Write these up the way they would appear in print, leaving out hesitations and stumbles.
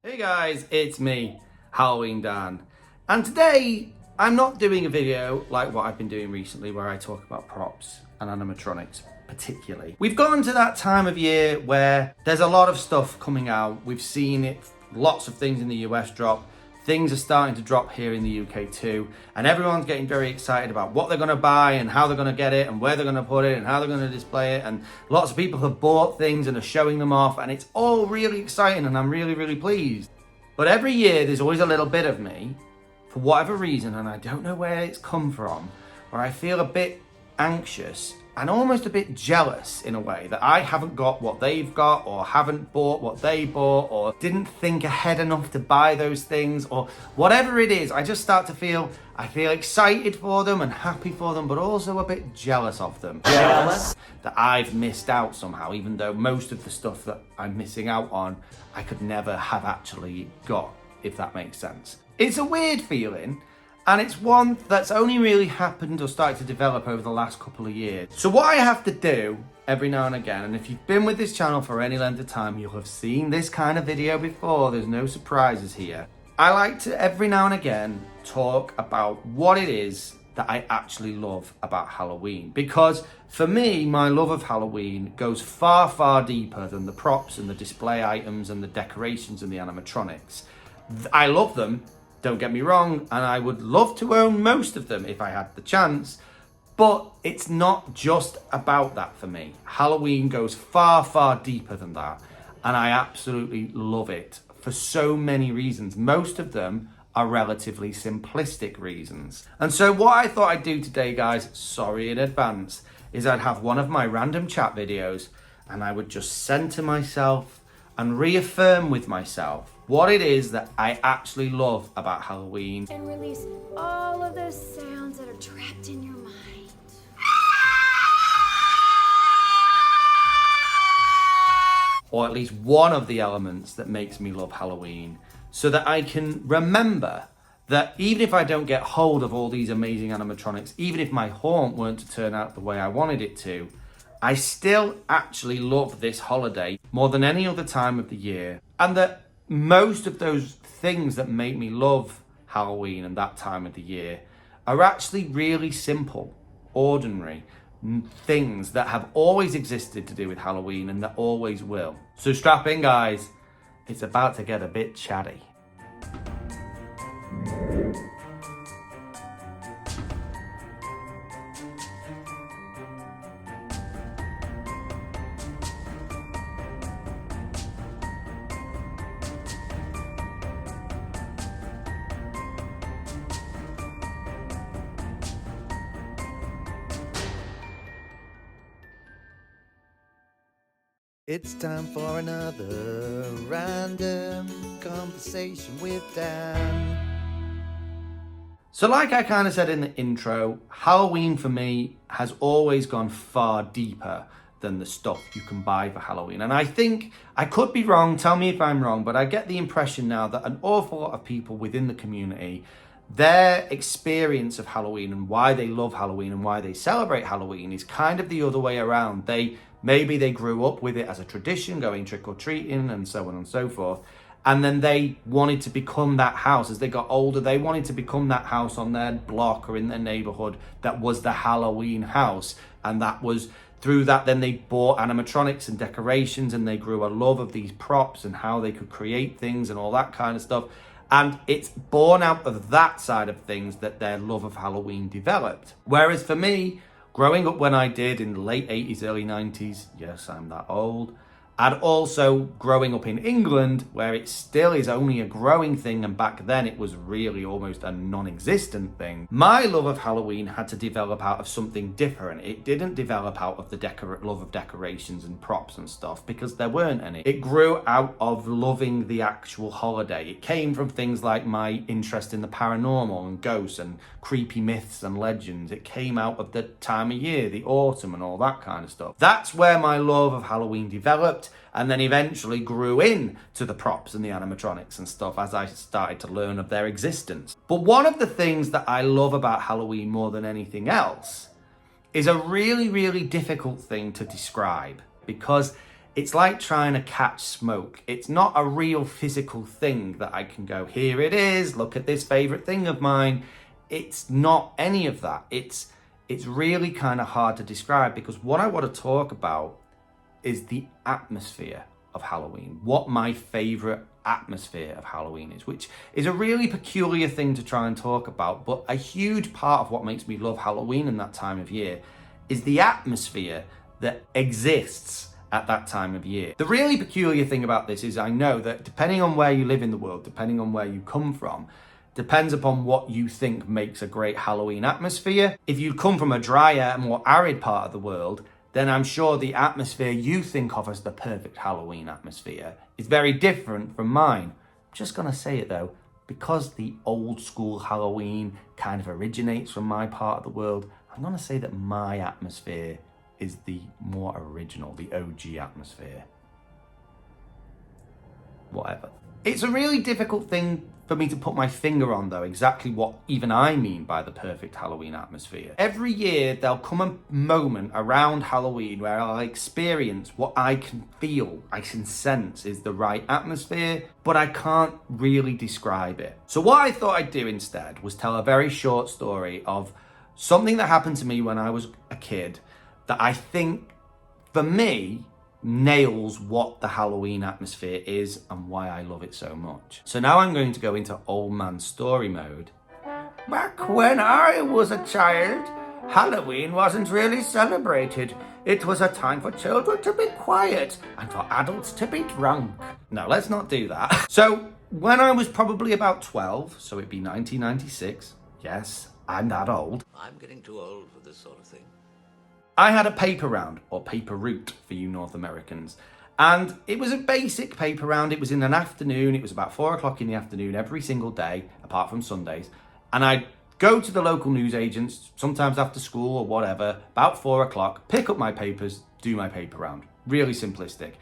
Hey guys, it's me, Halloween Dan. And today, I'm not doing a video like what I've been doing recently where I talk about props and animatronics particularly. We've gotten to that time of year where there's a lot of stuff coming out. We've seen it, lots of things in the US drop. Things are starting to drop here in the UK too. And everyone's getting very excited about what they're gonna buy and how they're gonna get it and where they're gonna put it and how they're gonna display it. And lots of people have bought things and are showing them off, and it's all really exciting and I'm really pleased. But every year there's always a little bit of me, for whatever reason, and I don't know where it's come from, where I feel a bit anxious and almost a bit jealous in a way that I haven't got what they've got, or haven't bought what they bought, or didn't think ahead enough to buy those things, or whatever it is. I just start to feel, I feel excited for them and happy for them, but also a bit jealous of them. Jealous that I've missed out somehow, even though most of the stuff that I'm missing out on, I could never have actually got, if that makes sense. It's a weird feeling, and it's one that's only really happened or started to develop over the last couple of years. So what I have to do every now and again, and if you've been with this channel for any length of time, you'll have seen this kind of video before, there's no surprises here. I like to every now and again talk about what it is that I actually love about Halloween. Because for me, my love of Halloween goes far deeper than the props and the display items and the decorations and the animatronics. I love them, don't get me wrong, and I would love to own most of them if I had the chance, but it's not just about that for me. Halloween goes far deeper than that, and I absolutely love it for so many reasons. Most of them are relatively simplistic reasons. And so what I thought I'd do today, guys, sorry in advance, is I'd have one of my random chat videos and I would just center myself and reaffirm with myself what it is that I actually love about Halloween. And release all of those sounds that are trapped in your mind. Or at least one of the elements that makes me love Halloween, so that I can remember that even if I don't get hold of all these amazing animatronics, even if my haunt weren't to turn out the way I wanted it to, I still actually love this holiday more than any other time of the year. And that most of those things that make me love Halloween and that time of the year are actually really simple, ordinary things that have always existed to do with Halloween and that always will. So strap in, guys. It's about to get a bit chatty. It's time for another random conversation with Dan. So like I kind of said in the intro, Halloween for me has always gone far deeper than the stuff you can buy for Halloween. And I think, I could be wrong, tell me if I'm wrong, but I get the impression now that an awful lot of people within the community, their experience of Halloween and why they love Halloween and why they celebrate Halloween is kind of the other way around. Maybe they grew up with it as a tradition, going trick-or-treating and so on and so forth. And then they wanted to become that house. As they got older, they wanted to become that house on their block or in their neighborhood that was the Halloween house. And that was through that, then they bought animatronics and decorations, and they grew a love of these props and how they could create things and all that kind of stuff. And it's born out of that side of things that their love of Halloween developed. Whereas for me, growing up when I did in the late 80s, early 90s, yes, I'm that old, and also growing up in England, where it still is only a growing thing, and back then it was really almost a non-existent thing. My love of Halloween had to develop out of something different. It didn't develop out of the love of decorations and props and stuff, because there weren't any. It grew out of loving the actual holiday. It came from things like my interest in the paranormal and ghosts and creepy myths and legends. It came out of the time of year, the autumn and all that kind of stuff. That's where my love of Halloween developed, and then eventually grew in to the props and the animatronics and stuff as I started to learn of their existence. But one of the things that I love about Halloween more than anything else is a really difficult thing to describe, because It's like trying to catch smoke. It's not a real physical thing that I can go, here it is, look at this favorite thing of mine. It's not any of that. It's really kind of hard to describe, because what I want to talk about is the atmosphere of Halloween, what my favorite atmosphere of Halloween is, which is a really peculiar thing to try and talk about, but a huge part of what makes me love Halloween in that time of year is the atmosphere that exists at that time of year. The really peculiar thing about this is I know that depending on where you live in the world, depending on where you come from, depends upon what you think makes a great Halloween atmosphere. If you come from a drier, more arid part of the world, then I'm sure the atmosphere you think of as the perfect Halloween atmosphere is very different from mine. I'm just gonna say it though, because the old school Halloween kind of originates from my part of the world, I'm gonna say that my atmosphere is the more original, the OG atmosphere. Whatever. It's a really difficult thing for me to put my finger on though, exactly what even I mean by the perfect Halloween atmosphere. Every year there'll come a moment around Halloween where I'll experience what I can feel, I can sense is the right atmosphere, but I can't really describe it. So what I thought I'd do instead was tell a very short story of something that happened to me when I was a kid that I think, for me, nails what the Halloween atmosphere is and why I love it so much. So now I'm going to go into old man story mode. Back when I was a child, Halloween wasn't really celebrated. It was a time for children to be quiet and for adults to be drunk. No, let's not do that. So when I was probably about 12, so it'd be 1996, yes, I'm that old. I'm getting too old for this sort of thing. I had a paper round, or paper route for you North Americans. And it was a basic paper round. It was in an afternoon. It was about 4 o'clock in the afternoon every single day, apart from Sundays. And I'd go to the local newsagents, sometimes after school or whatever, about 4 o'clock, pick up my papers, do my paper round. Really simplistic.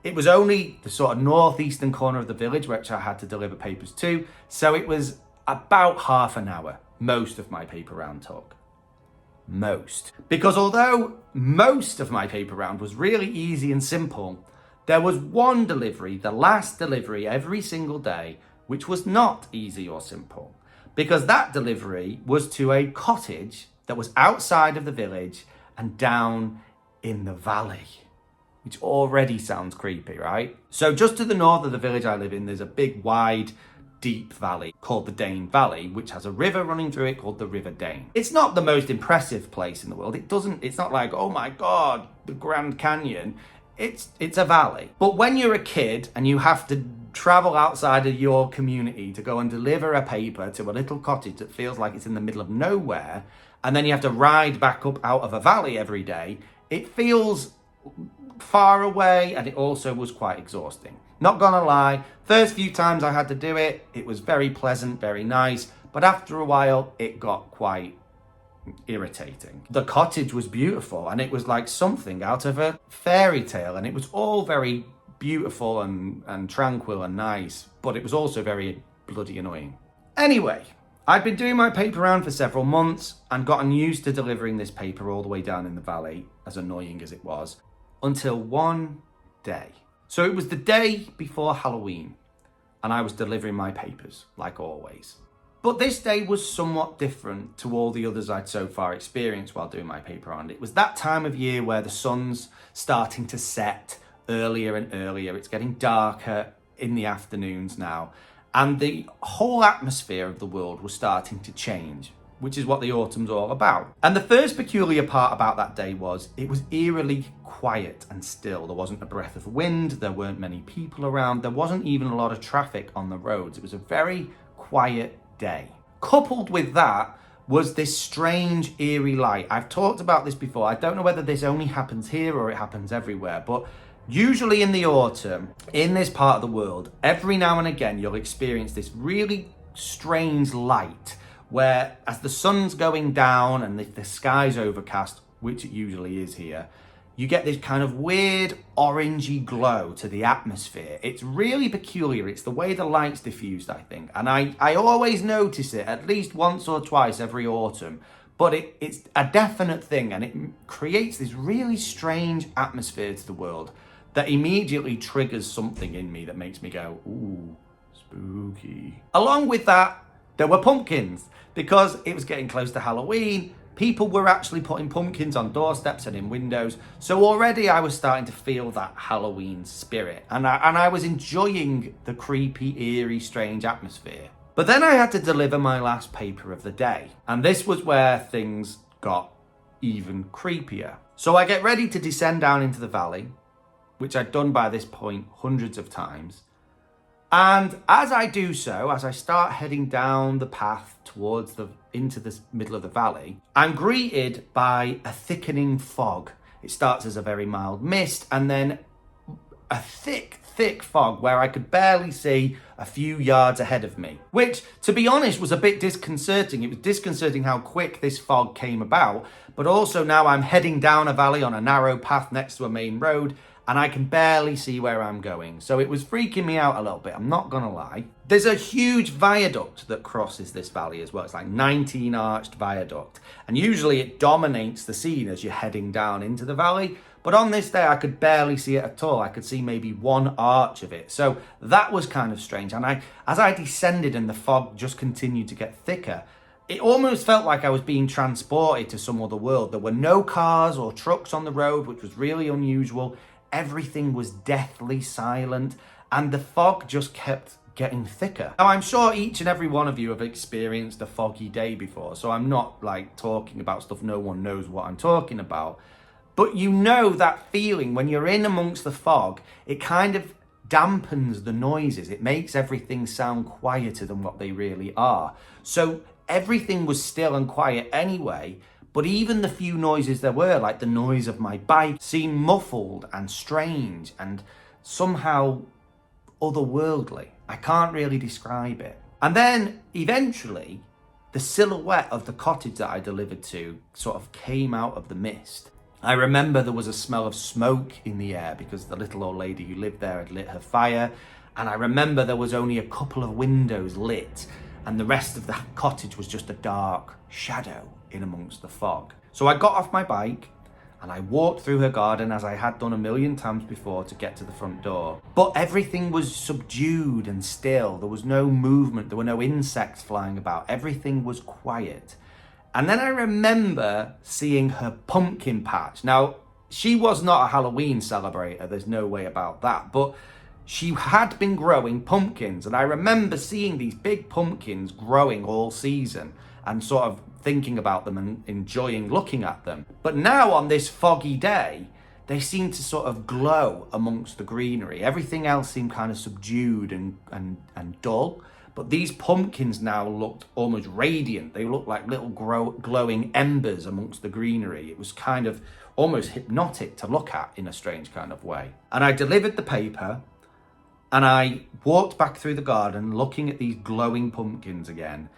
It was only the sort of northeastern corner of the village which I had to deliver papers to. So it was about half an hour, most of my paper round took. Most. Because although most of my paper round was really easy and simple, there was one delivery, the last delivery every single day, which was not easy or simple. Because that delivery was to a cottage that was outside of the village and down in the valley, which already sounds creepy, right? So just to the north of the village I live in, there's a big, wide, deep valley called the Dane Valley, which has a river running through it called the River Dane. It's not the most impressive place in the world. It's not like, oh my God, the Grand Canyon. It's a valley. But when you're a kid and you have to travel outside of your community to go and deliver a paper to a little cottage that feels like it's in the middle of nowhere, and then you have to ride back up out of a valley every day, it feels far away, and it also was quite exhausting. Not gonna lie, first few times I had to do it, it was very pleasant, very nice, but after a while, it got quite irritating. The cottage was beautiful, and it was like something out of a fairy tale, and it was all very beautiful and tranquil and nice, but it was also very bloody annoying. Anyway, I'd been doing my paper round for several months and gotten used to delivering this paper all the way down in the valley, as annoying as it was, until one day. So it was the day before Halloween, and I was delivering my papers, like always. But this day was somewhat different to all the others I'd so far experienced while doing my paper round. It was that time of year where the sun's starting to set earlier and earlier. It's getting darker in the afternoons now, and the whole atmosphere of the world was starting to change, which is what the autumn's all about. And the first peculiar part about that day was it was eerily quiet and still. There wasn't a breath of wind, there weren't many people around, there wasn't even a lot of traffic on the roads. It was a very quiet day. Coupled with that was this strange eerie light. I've talked about this before. I don't know whether this only happens here or it happens everywhere, but usually in the autumn, in this part of the world, every now and again you'll experience this really strange light where as the sun's going down and the sky's overcast, which it usually is here, you get this kind of weird orangey glow to the atmosphere. It's really peculiar. It's the way the light's diffused, I think. And I always notice it at least once or twice every autumn. But it's a definite thing, and it creates this really strange atmosphere to the world that immediately triggers something in me that makes me go, ooh, spooky. Along with that, there were pumpkins, because it was getting close to Halloween. People were actually putting pumpkins on doorsteps and in windows. So already I was starting to feel that Halloween spirit. And I was enjoying the creepy, eerie, strange atmosphere. But then I had to deliver my last paper of the day. And this was where things got even creepier. So I get ready to descend down into the valley, which I'd done by this point hundreds of times. And as I do so, as I start heading down the path into the middle of the valley, I'm greeted by a thickening fog. It starts as a very mild mist and then a thick fog where I could barely see a few yards ahead of me, which, to be honest, was a bit disconcerting. It was disconcerting how quick this fog came about, but also now I'm heading down a valley on a narrow path next to a main road, and I can barely see where I'm going. So it was freaking me out a little bit, I'm not gonna lie. There's a huge viaduct that crosses this valley as well. It's like 19 arched viaduct. And usually it dominates the scene as you're heading down into the valley. But on this day, I could barely see it at all. I could see maybe one arch of it. So that was kind of strange. And as I descended and the fog just continued to get thicker, it almost felt like I was being transported to some other world. There were no cars or trucks on the road, which was really unusual. Everything was deathly silent, and the fog just kept getting thicker. Now, I'm sure each and every one of you have experienced a foggy day before, so I'm not like talking about stuff no one knows what I'm talking about. But you know that feeling when you're in amongst the fog, it kind of dampens the noises. It makes everything sound quieter than what they really are. So everything was still and quiet anyway. But even the few noises there were, like the noise of my bike, seemed muffled and strange and somehow otherworldly. I can't really describe it. And then eventually, the silhouette of the cottage that I delivered to sort of came out of the mist. I remember there was a smell of smoke in the air because the little old lady who lived there had lit her fire. And I remember there was only a couple of windows lit, and the rest of the cottage was just a dark shadow in amongst the fog. So I got off my bike and I walked through her garden as I had done a million times before to get to the front door. But everything was subdued and still. There was no movement. There were no insects flying about. Everything was quiet. And then I remember seeing her pumpkin patch. Now, she was not a Halloween celebrator. There's no way about that. But she had been growing pumpkins. And I remember seeing these big pumpkins growing all season and sort of thinking about them and enjoying looking at them. But now on this foggy day, they seemed to sort of glow amongst the greenery. Everything else seemed kind of subdued and dull. But these pumpkins now looked almost radiant. They looked like little glowing embers amongst the greenery. It was kind of almost hypnotic to look at in a strange kind of way. And I delivered the paper and I walked back through the garden looking at these glowing pumpkins again.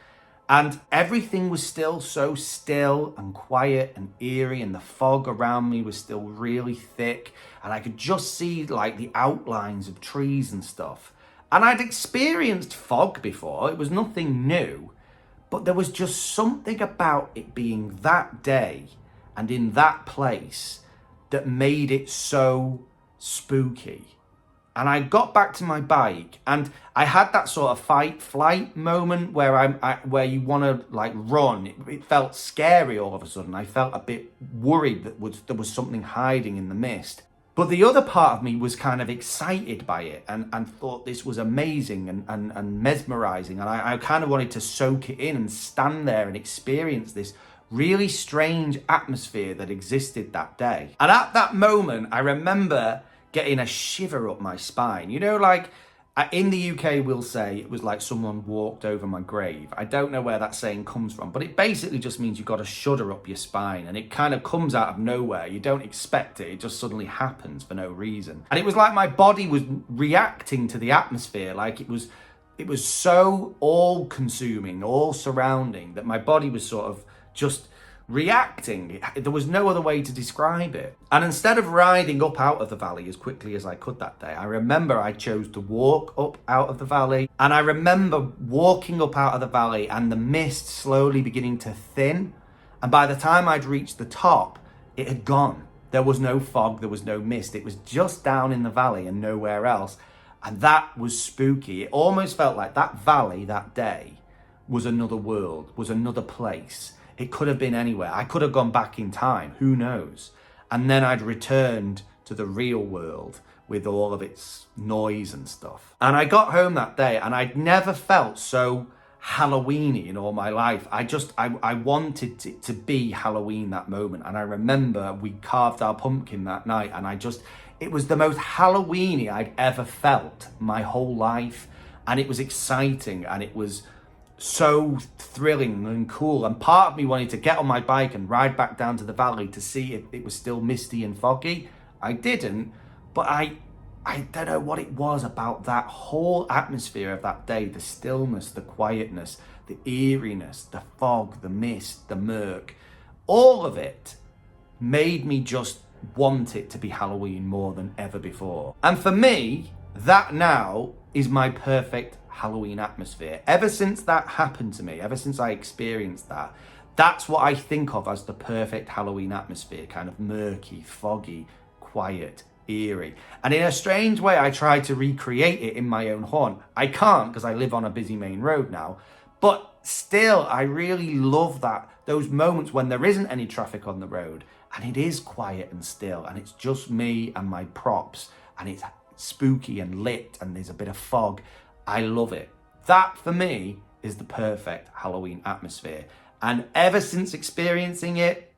And everything was still so still and quiet and eerie, and the fog around me was still really thick, and I could just see like the outlines of trees and stuff. And I'd experienced fog before, it was nothing new, but there was just something about it being that day and in that place that made it so spooky. And I got back to my bike and I had that sort of fight-flight moment where where you want to like run. It felt scary all of a sudden. I felt a bit worried that there was something hiding in the mist. But the other part of me was kind of excited by it and thought this was amazing and mesmerizing. And I kind of wanted to soak it in and stand there and experience this really strange atmosphere that existed that day. And at that moment, I remember getting a shiver up my spine. You know, like in the UK we'll say it was like someone walked over my grave. I don't know where that saying comes from, but it basically just means you've got a shudder up your spine, and it kind of comes out of nowhere. You don't expect it. It just suddenly happens for no reason. And it was like my body was reacting to the atmosphere, like it was so all-consuming, all-surrounding, that my body was sort of just reacting. There was no other way to describe it. And instead of riding up out of the valley as quickly as I could that day, I remember I chose to walk up out of the valley. And I remember walking up out of the valley and the mist slowly beginning to thin. And by the time I'd reached the top, it had gone. There was no fog, there was no mist. It was just down in the valley and nowhere else. And that was spooky. It almost felt like that valley that day was another world, was another place. It could have been anywhere. I could have gone back in time, who knows? And then I'd returned to the real world with all of its noise and stuff. And I got home that day and I'd never felt so Halloweeny in all my life. I wanted it to be Halloween that moment. And I remember we carved our pumpkin that night and it was the most Halloweeny I'd ever felt my whole life. And it was exciting and it was so thrilling and cool. And part of me wanted to get on my bike and ride back down to the valley to see if it was still misty and foggy. I didn't, but I don't know what it was about that whole atmosphere of that day, the stillness, the quietness, the eeriness, the fog, the mist, the murk, all of it made me just want it to be Halloween more than ever before. And for me, that now is my perfect Halloween atmosphere. Ever since that happened to me, ever since I experienced that, that's what I think of as the perfect Halloween atmosphere, kind of murky, foggy, quiet, eerie. And in a strange way, I try to recreate it in my own haunt. I can't because I live on a busy main road now, but still, I really love those moments when there isn't any traffic on the road and it is quiet and still and it's just me and my props and it's spooky and lit and there's a bit of fog. I love it. That for me is the perfect Halloween atmosphere. And ever since experiencing it,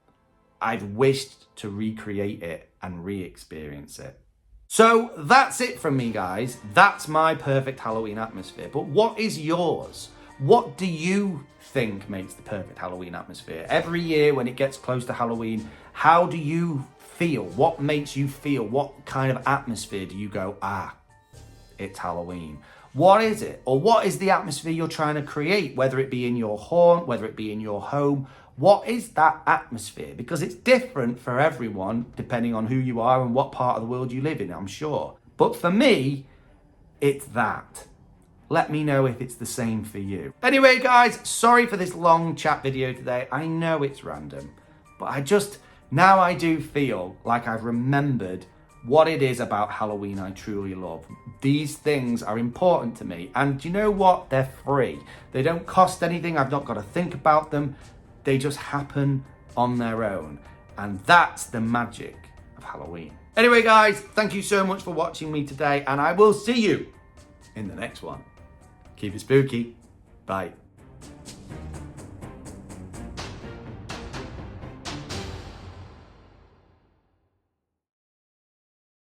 I've wished to recreate it and re-experience it. So that's it from me, guys. That's my perfect Halloween atmosphere. But what is yours? What do you think makes the perfect Halloween atmosphere? Every year when it gets close to Halloween, how do you feel? What makes you feel? What kind of atmosphere do you go, it's Halloween? What is it? Or what is the atmosphere you're trying to create? Whether it be in your haunt, whether it be in your home, what is that atmosphere? Because it's different for everyone, depending on who you are and what part of the world you live in, I'm sure. But for me, it's that. Let me know if it's the same for you. Anyway, guys, sorry for this long chat video today. I know it's random, but now I do feel like I've remembered what it is about Halloween I truly love. These things are important to me. And you know what? They're free. They don't cost anything. I've not got to think about them. They just happen on their own. And that's the magic of Halloween. Anyway, guys, thank you so much for watching me today. And I will see you in the next one. Keep it spooky. Bye.